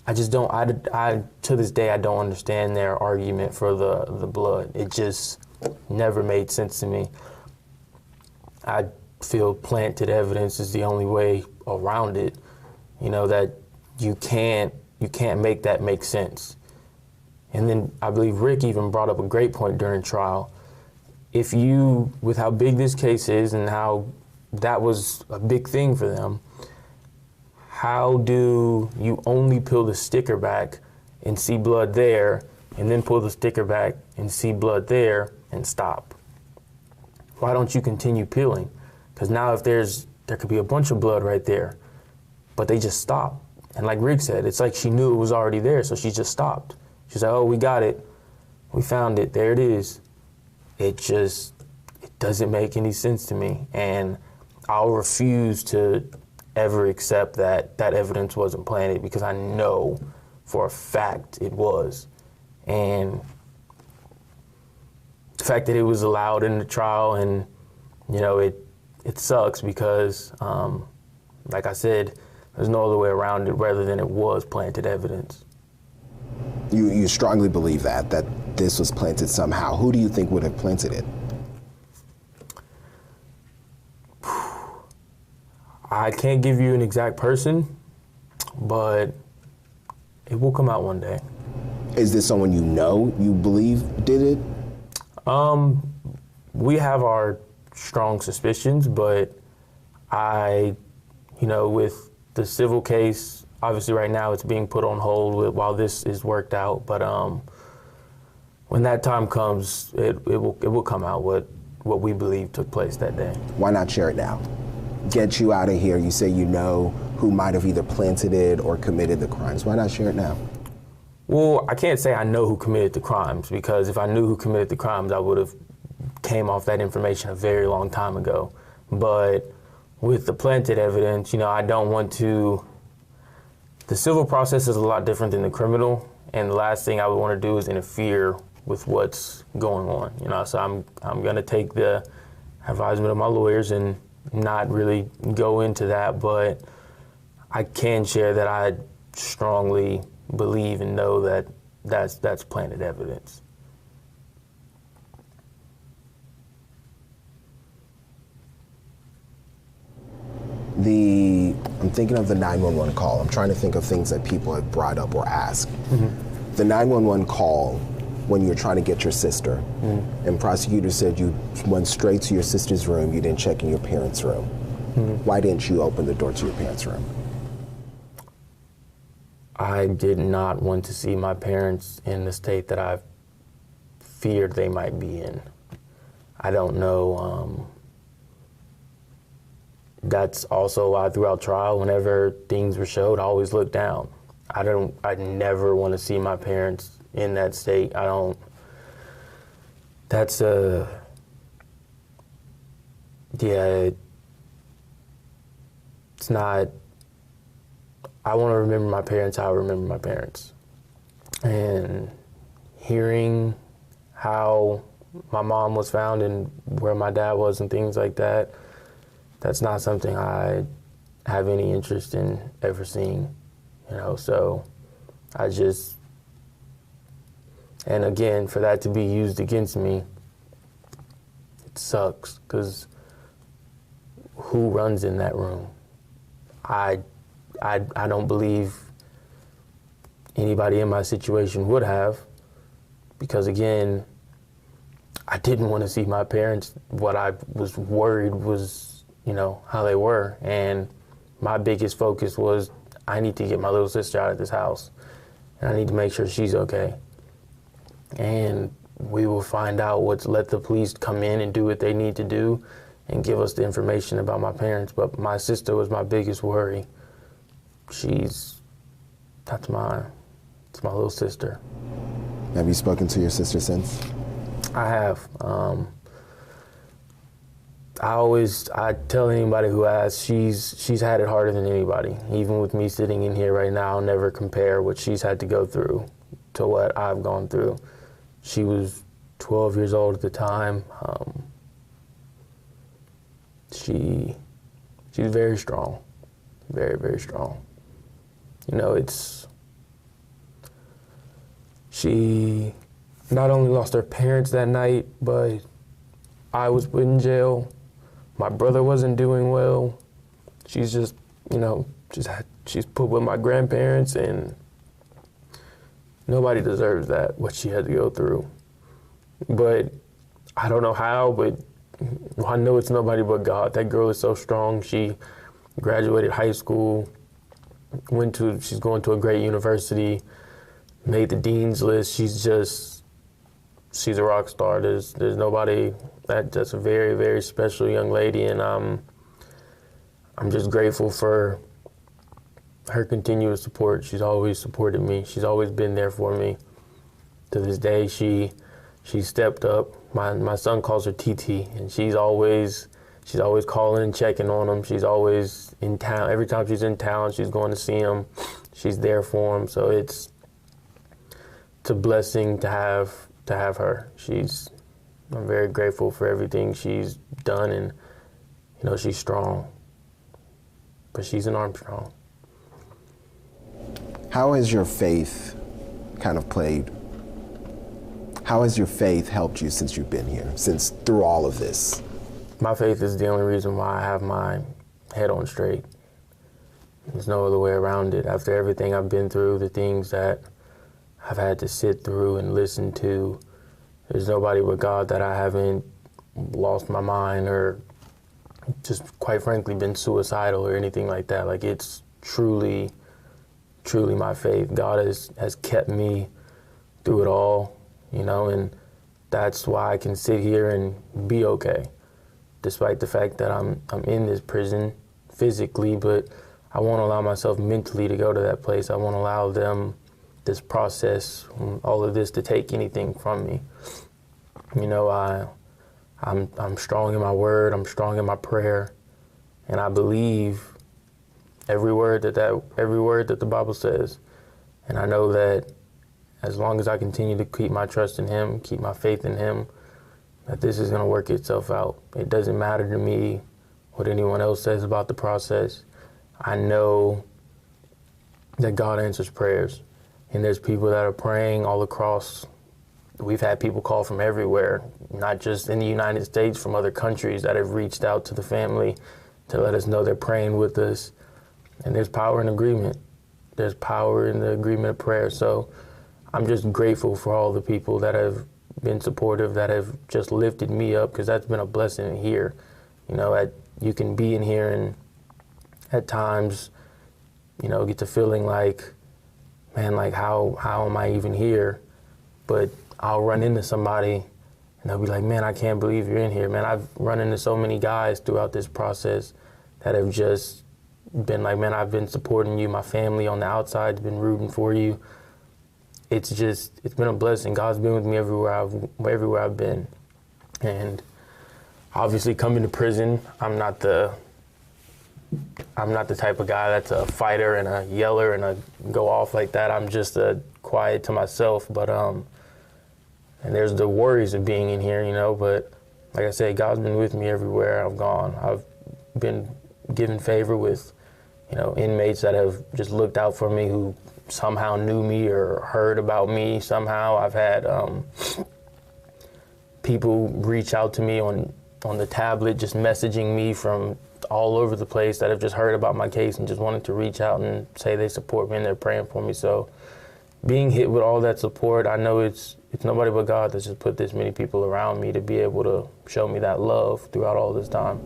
I just don't, to this day, I don't understand their argument for the blood. It just never made sense to me. I feel planted evidence is the only way around it. That you can't make that make sense. And then I believe Rick even brought up a great point during trial. If you, with how big this case is and how that was a big thing for them, how do you only peel the sticker back and see blood there, and then pull the sticker back and see blood there and stop? Why don't you continue peeling? Because now if there could be a bunch of blood right there, but they just stopped. And like Rick said, it's like she knew it was already there, so she just stopped. She's like, oh, we got it. We found it. There it is. It doesn't make any sense to me. And I'll refuse to ever accept that evidence wasn't planted, because I know for a fact it was. And the fact that it was allowed in the trial, and it sucks because, like I said, there's no other way around it rather than it was planted evidence. You strongly believe that this was planted somehow. Who do you think would have planted it? I can't give you an exact person, but it will come out one day. Is this someone you believe did it? We have our strong suspicions, but with the civil case, obviously right now it's being put on hold while this is worked out, but when that time comes, it will come out what we believe took place that day. Why not share it now? Get you out of here. You say you know who might have either planted it or committed the crimes. Why not share it now? Well, I can't say I know who committed the crimes, because if I knew who committed the crimes, I would have came off that information a very long time ago. But with the planted evidence, I don't want to. The civil process is a lot different than the criminal, and the last thing I would want to do is interfere with what's going on. So I'm going to take the advisement of my lawyers and not really go into that, but I can share that I strongly believe and know that that's planted evidence. I'm thinking of the 911 call. I'm trying to think of things that people have brought up or asked. Mm-hmm. The 911 call when you were trying to get your sister, mm-hmm. and prosecutors said you went straight to your sister's room, you didn't check in your parents' room. Mm-hmm. Why didn't you open the door to your parents' room? I did not want to see my parents in the state that I feared they might be in. I don't know. That's also why throughout trial, whenever things were showed, I always looked down. I never want to see my parents in that state. It's not, I want to remember my parents how I remember my parents. And hearing how my mom was found and where my dad was and things like that, that's not something I have any interest in ever seeing, so and again, for that to be used against me, it sucks, because who runs in that room? I don't believe anybody in my situation would have, because again, I didn't want to see my parents. What I was worried was, how they were. And my biggest focus was, I need to get my little sister out of this house, and I need to make sure she's okay. And we will find out let the police come in and do what they need to do and give us the information about my parents. But my sister was my biggest worry. It's my little sister. Have you spoken to your sister since? I have. I tell anybody who asks, she's had it harder than anybody. Even with me sitting in here right now, I'll never compare what she's had to go through to what I've gone through. She was 12 years old at the time. She's very strong, very, very strong. She not only lost her parents that night, but I was put in jail. My brother wasn't doing well. She's just, she's put with my grandparents, and nobody deserves that, what she had to go through. But I don't know how, but I know it's nobody but God. That girl is so strong. She graduated high school, she's going to a great university, made the dean's list. She's a rock star. There's nobody, that's a very, very special young lady, and I'm just grateful for her continuous support. She's always supported me. She's always been there for me. To this day, she stepped up. My son calls her TT, and she's always calling and checking on him. She's always in town. Every time she's in town, she's going to see him. She's there for him. So it's a blessing to have her. I'm very grateful for everything she's done, and you know, she's strong. But she's an Armstrong. How has your faith how has your faith helped you since you've been here, through all of this? My faith is the only reason why I have my head on straight. There's no other way around it. After everything I've been through, the things that I've had to sit through and listen to, there's nobody but God that I haven't lost my mind or just, quite frankly, been suicidal or anything like that. Like, it's truly, truly my faith. God has kept me through it all, you know, and that's why I can sit here and be okay, despite the fact that I'm in this prison physically, but I won't allow myself mentally to go to that place. I won't allow this process, all of this, to take anything from me. You know, I'm strong in my word, I'm strong in my prayer, and I believe every word that the Bible says. And I know that as long as I continue to keep my trust in Him, keep my faith in Him, that this is going to work itself out. It doesn't matter to me what anyone else says about the process. I know that God answers prayers, and there's people that are praying all across. We've had people call from everywhere, not just in the United States, from other countries that have reached out to the family to let us know they're praying with us. And there's power in agreement. There's power in the agreement of prayer. So I'm just grateful for all the people that have been supportive, that have just lifted me up, because that's been a blessing here. You know, you can be in here and at times, you know, get the feeling like, man, like how am I even here? But I'll run into somebody and they'll be like, man, I can't believe you're in here. Man, I've run into so many guys throughout this process that have just been like, man, I've been supporting you. My family on the outside has been rooting for you. It's been a blessing. God's been with me everywhere I've been. And obviously coming to prison, I'm not the type of guy that's a fighter and a yeller and a go off like that. I'm just quiet to myself. But and there's the worries of being in here, you know. But like I said, God's been with me everywhere I've gone. I've been given favor with, you know, inmates that have just looked out for me, who somehow knew me or heard about me somehow. I've had people reach out to me on the tablet, just messaging me from all over the place, that have just heard about my case and just wanted to reach out and say they support me and they're praying for me. So being hit with all that support, I know it's nobody but God that's just put this many people around me to be able to show me that love throughout all this time.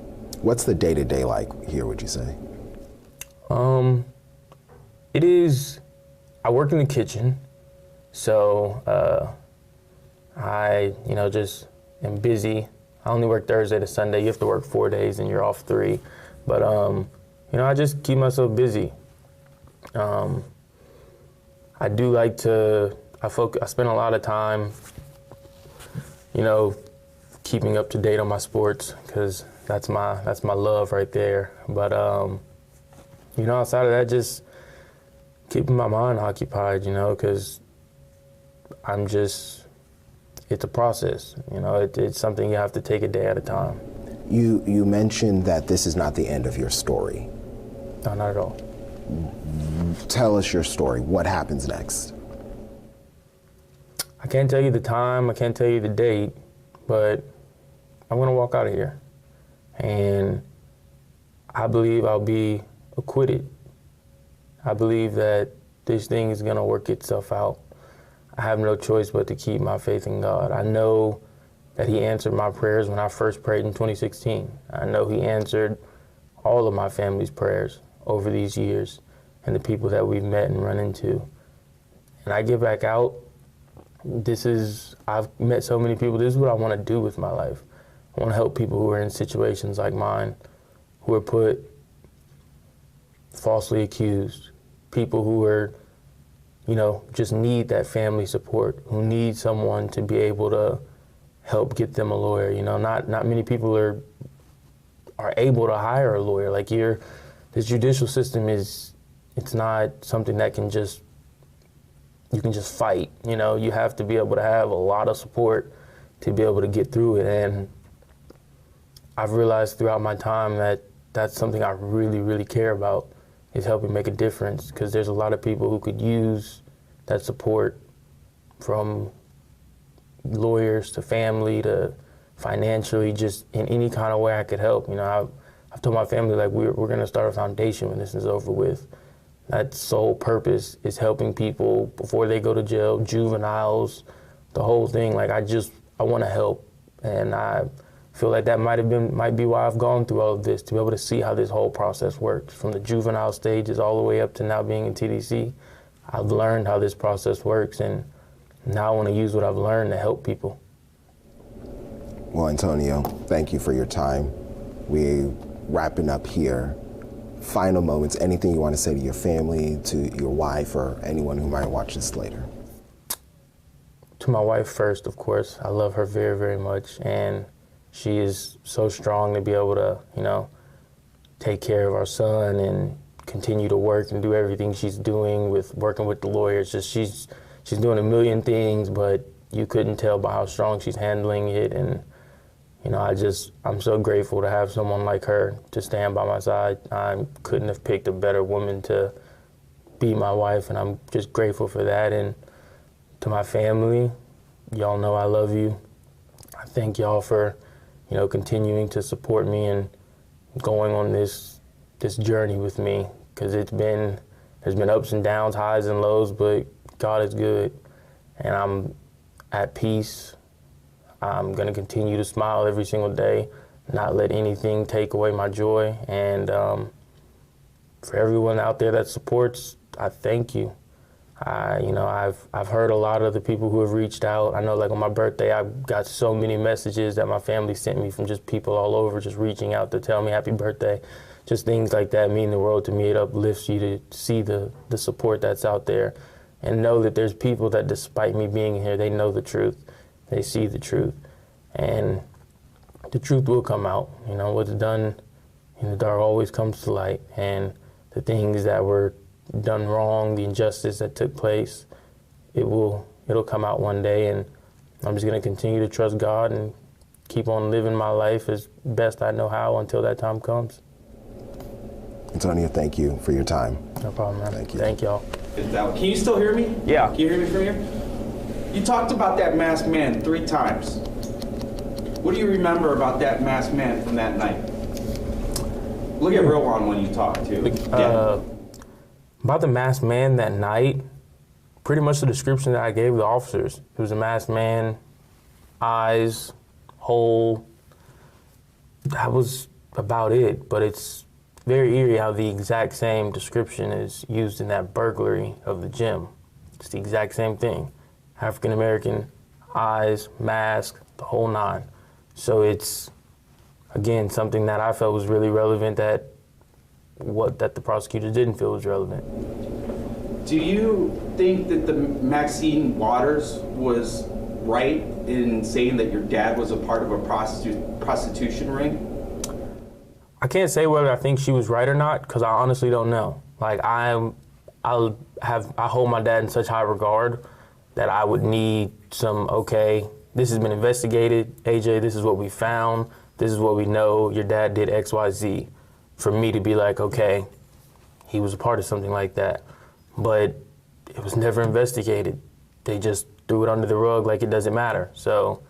What's the day-to-day like here, would you say? It is, I work in the kitchen, so I, you know, just am busy. I only work Thursday to Sunday. You have to work 4 days and you're off 3. But, you know, I just keep myself busy. I do like to, I spend a lot of time, you know, keeping up to date on my sports, because that's my love right there. But, you know, outside of that, just keeping my mind occupied, you know, because it's a process, you know, it's something you have to take a day at a time. You mentioned that this is not the end of your story. No, not at all. Tell us your story. What happens next? I can't tell you the time, I can't tell you the date, but I'm gonna walk out of here. And I believe I'll be acquitted. I believe that this thing is gonna work itself out. I have no choice but to keep my faith in God. I know that He answered my prayers when I first prayed in 2016. I know He answered all of my family's prayers over these years and the people that we've met and run into. And I get back out, I've met so many people, this is what I want to do with my life. I want to help people who are in situations like mine, who are put falsely accused, people who are, you know, just need that family support, who need someone to be able to help get them a lawyer. You know, not many people are able to hire a lawyer. Like, this judicial system it's not something that can just you can just fight. You know, you have to be able to have a lot of support to be able to get through it. And I've realized throughout my time that that's something I really, really care about, is helping make a difference, because there's a lot of people who could use that support, from lawyers to family to financially, just in any kind of way I could help. You know, I've told my family, like, we're going to start a foundation when this is over with. That sole purpose is helping people before they go to jail, juveniles, the whole thing. Like, I want to help, and I feel like that might be why I've gone through all of this, to be able to see how this whole process works, from the juvenile stages all the way up to now being in TDC. I've learned how this process works, and now I want to use what I've learned to help people. Well, Antonio, thank you for your time. We're wrapping up here. Final moments, anything you want to say to your family, to your wife, or anyone who might watch this later? To my wife first, of course. I love her very, very much, and she is so strong to be able to, you know, take care of our son and continue to work and do everything she's doing with working with the lawyers. Just she's doing a million things, but you couldn't tell by how strong she's handling it. And, you know, I'm so grateful to have someone like her to stand by my side. I couldn't have picked a better woman to be my wife, and I'm just grateful for that. And to my family, y'all know I love you. I thank y'all for, you know, continuing to support me and going on this journey with me, because there's been ups and downs, highs and lows, but God is good, and I'm at peace. I'm gonna continue to smile every single day, not let anything take away my joy. And for everyone out there that supports, I thank you. You know, I've heard a lot of the people who have reached out. I know, like, on my birthday, I got so many messages that my family sent me from just people all over, just reaching out to tell me happy birthday. Just things like that mean the world to me. It uplifts you to see the support that's out there, and know that there's people that, despite me being here, they know the truth. They see the truth, and the truth will come out. You know, what's done in the dark always comes to light, and the things that were done wrong, the injustice that took place, it'll come out one day. And I'm just gonna continue to trust God and keep on living my life as best I know how until that time comes. Antonio, thank you for your time. No problem, man. Thank you. Thank y'all. Can you still hear me? Yeah. Can you hear me from here? You talked about that masked man 3 times. What do you remember about that masked man from that night? Look at real one when you talk too. About the masked man that night, pretty much the description that I gave the officers. It was a masked man, eyes, hole. That was about it, but it's very eerie how the exact same description is used in that burglary of the gym. It's the exact same thing. African American, eyes, mask, the whole 9. So it's, again, something that I felt was really relevant that the prosecutors didn't feel was relevant. Do you think that the Maxine Waters was right in saying that your dad was a part of a prostitution ring? I can't say whether I think she was right or not, because I honestly don't know. Like, I hold my dad in such high regard that I would need some, okay, this has been investigated, AJ, this is what we found, this is what we know, your dad did X, Y, Z, for me to be like, okay, he was a part of something like that. But it was never investigated. They just threw it under the rug like it doesn't matter. So,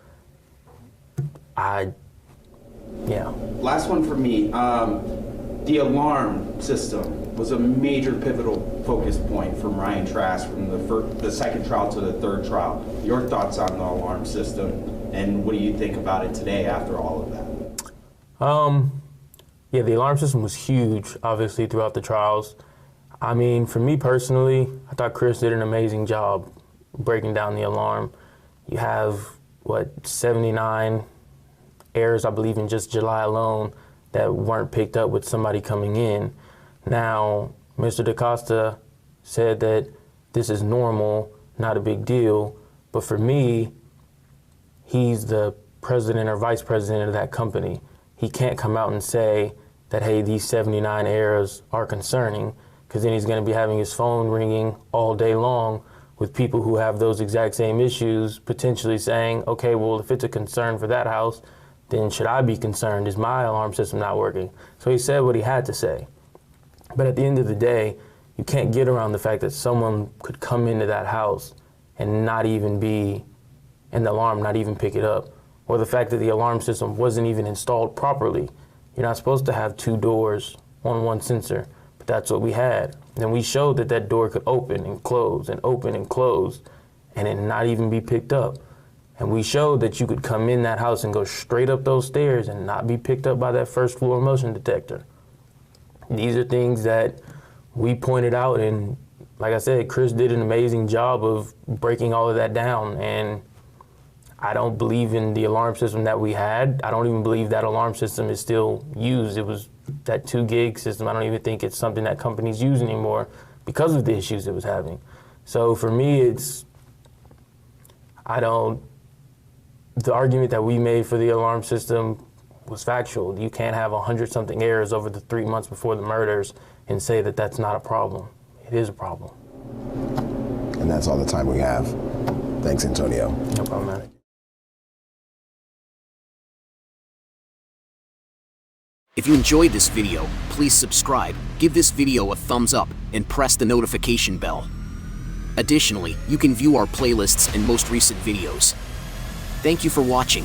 yeah. Last one for me. The alarm system was a major pivotal focus point from Ryan Trask from the second trial to the third trial. Your thoughts on the alarm system, and what do you think about it today after all of that? Yeah, the alarm system was huge, obviously, throughout the trials. I mean, for me personally, I thought Chris did an amazing job breaking down the alarm. You have, 79 errors, I believe, in just July alone that weren't picked up with somebody coming in. Now, Mr. DaCosta said that this is normal, not a big deal, but for me, he's the president or vice president of that company. He can't come out and say that, hey, these 79 errors are concerning, because then he's going to be having his phone ringing all day long with people who have those exact same issues, potentially saying, okay, well, if it's a concern for that house, then should I be concerned? Is my alarm system not working? So he said what he had to say. But at the end of the day, you can't get around the fact that someone could come into that house and not even be, and the alarm not even pick it up, or the fact that the alarm system wasn't even installed properly. You're not supposed to have 2 doors on one sensor, but that's what we had. And we showed that that door could open and close and open and close and it not even be picked up. And we showed that you could come in that house and go straight up those stairs and not be picked up by that first floor motion detector. These are things that we pointed out, and like I said, Chris did an amazing job of breaking all of that down. And I don't believe in the alarm system that we had. I don't even believe that alarm system is still used. It was that 2 gig system. I don't even think it's something that companies use anymore because of the issues it was having. So for me, the argument that we made for the alarm system was factual. You can't have 100-something errors over the 3 months before the murders and say that that's not a problem. It is a problem. And that's all the time we have. Thanks, Antonio. No problem, man. If you enjoyed this video, please subscribe, give this video a thumbs up, and press the notification bell. Additionally, you can view our playlists and most recent videos. Thank you for watching.